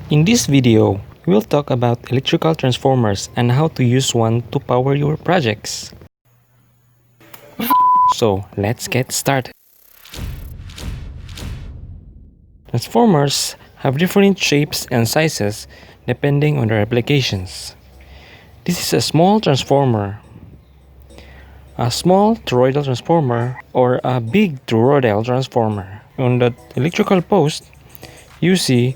In this video, we'll talk about electrical transformers and how to use one to power your projects. So, let's get started. Transformers have different shapes and sizes depending on their applications. This is a small transformer, a small toroidal transformer, or a big toroidal transformer. On the electrical post, you see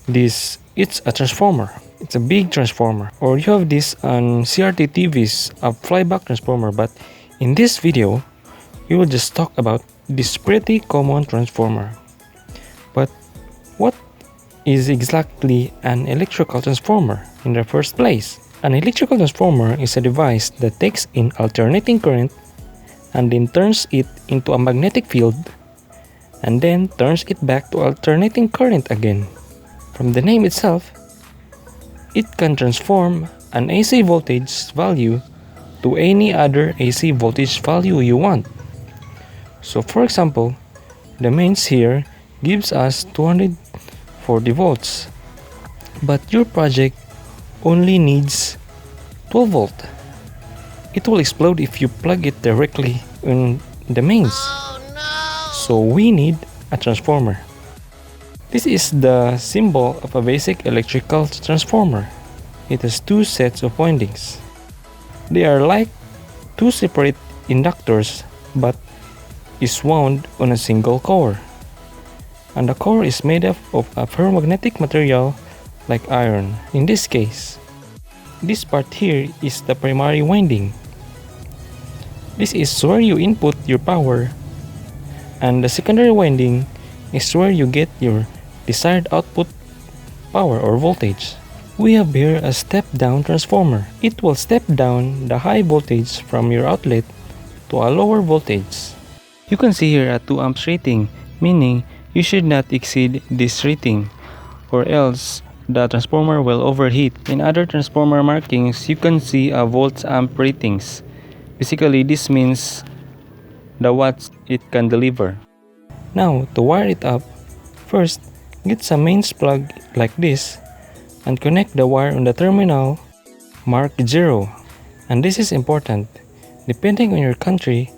this, it's a transformer. It's a big transformer. Or you have this on CRT TVs, a flyback transformer. But in this video, we will just talk about this pretty common transformer. But what is exactly an electrical transformer in the first place? An electrical transformer is a device that takes in alternating current and then turns it into a magnetic field and then turns it back to alternating current again. From the name itself, it can transform an AC voltage value to any other AC voltage value you want. So for example, the mains here gives us 240 volts, but your project only needs 12 volt. It will explode if you plug it directly in the mains. So we need a transformer. This is the symbol of a basic electrical transformer. It has two sets of windings. They are like two separate inductors but is wound on a single core. And the core is made up of a ferromagnetic material like iron. In this case, this part here is the primary winding. This is where you input your power, and the secondary winding is where you get your desired output power or voltage. We have here a step-down transformer. It will step down the high voltage from your outlet to a lower voltage. You can see here a 2 amps rating, meaning you should not exceed this rating, or else the transformer will overheat. In other transformer markings, you can see a volts amp ratings. Basically, this means the watts it can deliver. Now, to wire it up, first, get some mains plug like this and connect the wire on the terminal marked 0. And this is important. Depending on your country,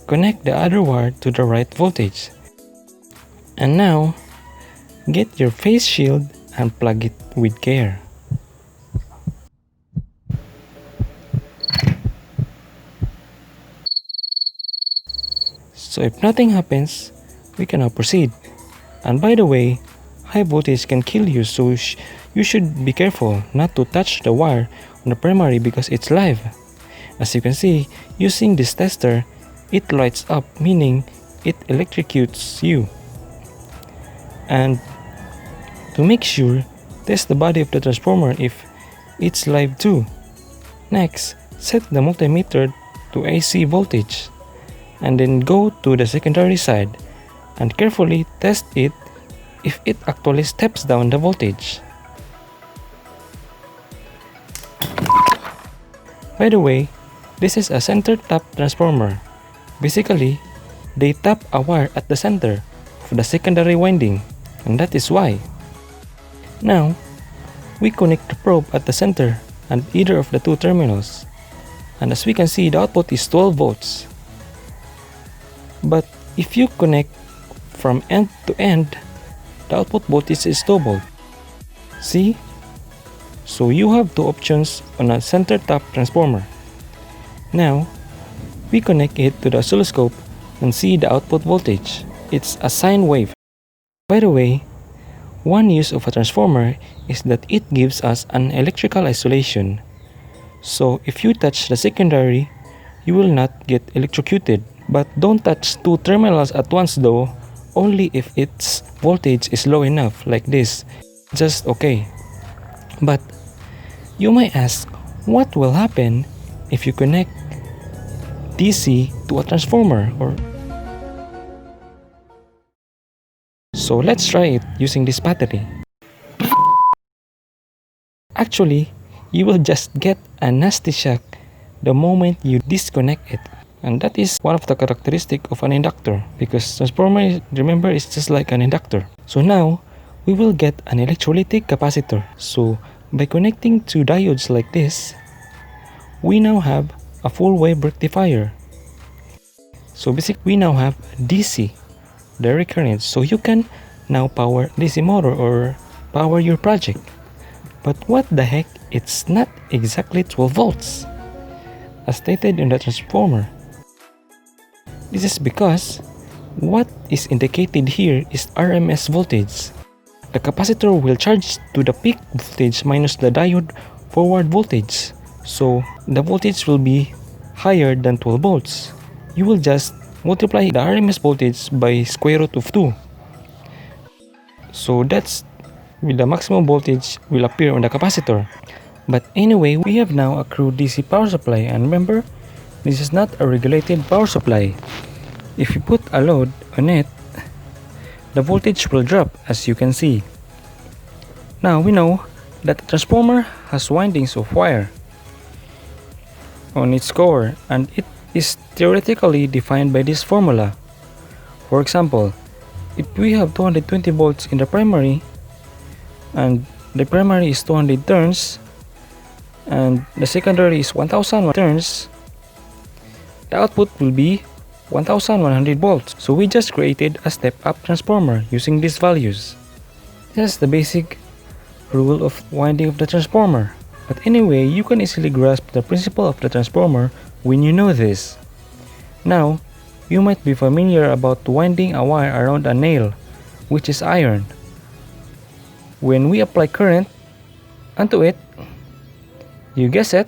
connect the other wire to the right voltage. And now, get your face shield and plug it with care. So if nothing happens, we can now proceed. And by the way, high voltage can kill you, so you should be careful not to touch the wire on the primary because it's live. As you can see, using this tester, it lights up, meaning it electrocutes you. And to make sure, test the body of the transformer if it's live too. Next, set the multimeter to AC voltage and then go to the secondary side and carefully test it if it actually steps down the voltage. By the way, this is a center tap transformer. Basically, they tap a wire at the center of the secondary winding, and that is why. Now, we connect the probe at the center and either of the two terminals, and as we can see, the output is 12 volts. But if you connect from end to end, the output voltage is doubled. See? So you have two options on a center tap transformer. Now, we connect it to the oscilloscope and see the output voltage. It's a sine wave. By the way, one use of a transformer is that it gives us an electrical isolation. So if you touch the secondary, you will not get electrocuted. But don't touch two terminals at once though, only if its voltage is low enough like this, just okay. But you might ask, what will happen if you connect DC to a transformer? So let's try it using this battery. Actually, you will just get a nasty shock the moment you disconnect it. And that is one of the characteristics of an inductor, because transformer, remember, is just like an inductor. So now, we will get an electrolytic capacitor. So by connecting two diodes like this, we now have a full wave rectifier. So basically we now have DC, direct current, so you can now power DC motor or power your project. But what the heck, it's not exactly 12 volts as stated in the transformer. This is because what is indicated here is RMS voltage. The capacitor will charge to the peak voltage minus the diode forward voltage. So the voltage will be higher than 12 volts. You will just multiply the RMS voltage by square root of 2. So that's with the maximum voltage will appear on the capacitor. But anyway, we have now a crude DC power supply, and remember, this is not a regulated power supply. If you put a load on it, the voltage will drop, as you can see. Now we know that the transformer has windings of wire on its core, and it is theoretically defined by this formula. For example, if we have 220 volts in the primary, and the primary is 200 turns, and the secondary is 1000 turns, the output will be 1100 volts. So we just created a step-up transformer using these values. That's the basic rule of winding of the transformer. But anyway, you can easily grasp the principle of the transformer when you know this. Now, you might be familiar about winding a wire around a nail, which is iron. When we apply current onto it, you guess it,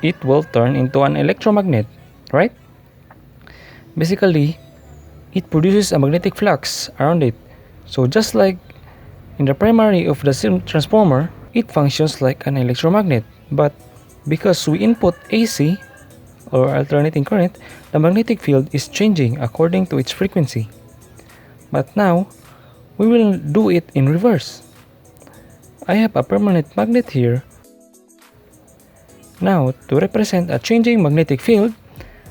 it will turn into an electromagnet, right? Basically, it produces a magnetic flux around it. So just like in the primary of the transformer, it functions like an electromagnet. But because we input AC or alternating current, the magnetic field is changing according to its frequency. But now, we will do it in reverse. I have a permanent magnet here. Now, to represent a changing magnetic field,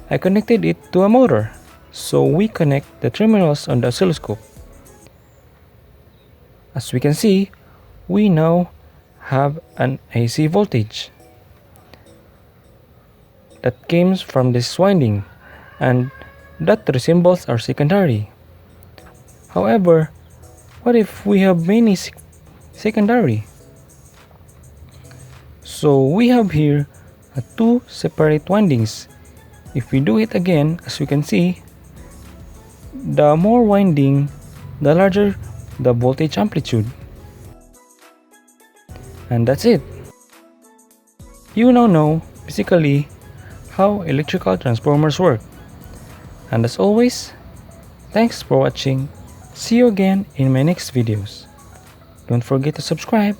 I connected it to a motor. So we connect the terminals on the oscilloscope. As we can see, we now have an AC voltage that comes from this winding, and that resembles our secondary. However, what if we have many secondary? So we have here two separate windings. If we do it again, as we can see, the more winding, the larger the voltage amplitude. And that's it. You now know basically how electrical transformers work. And as always, thanks for watching. See you again in my next videos. Don't forget to subscribe.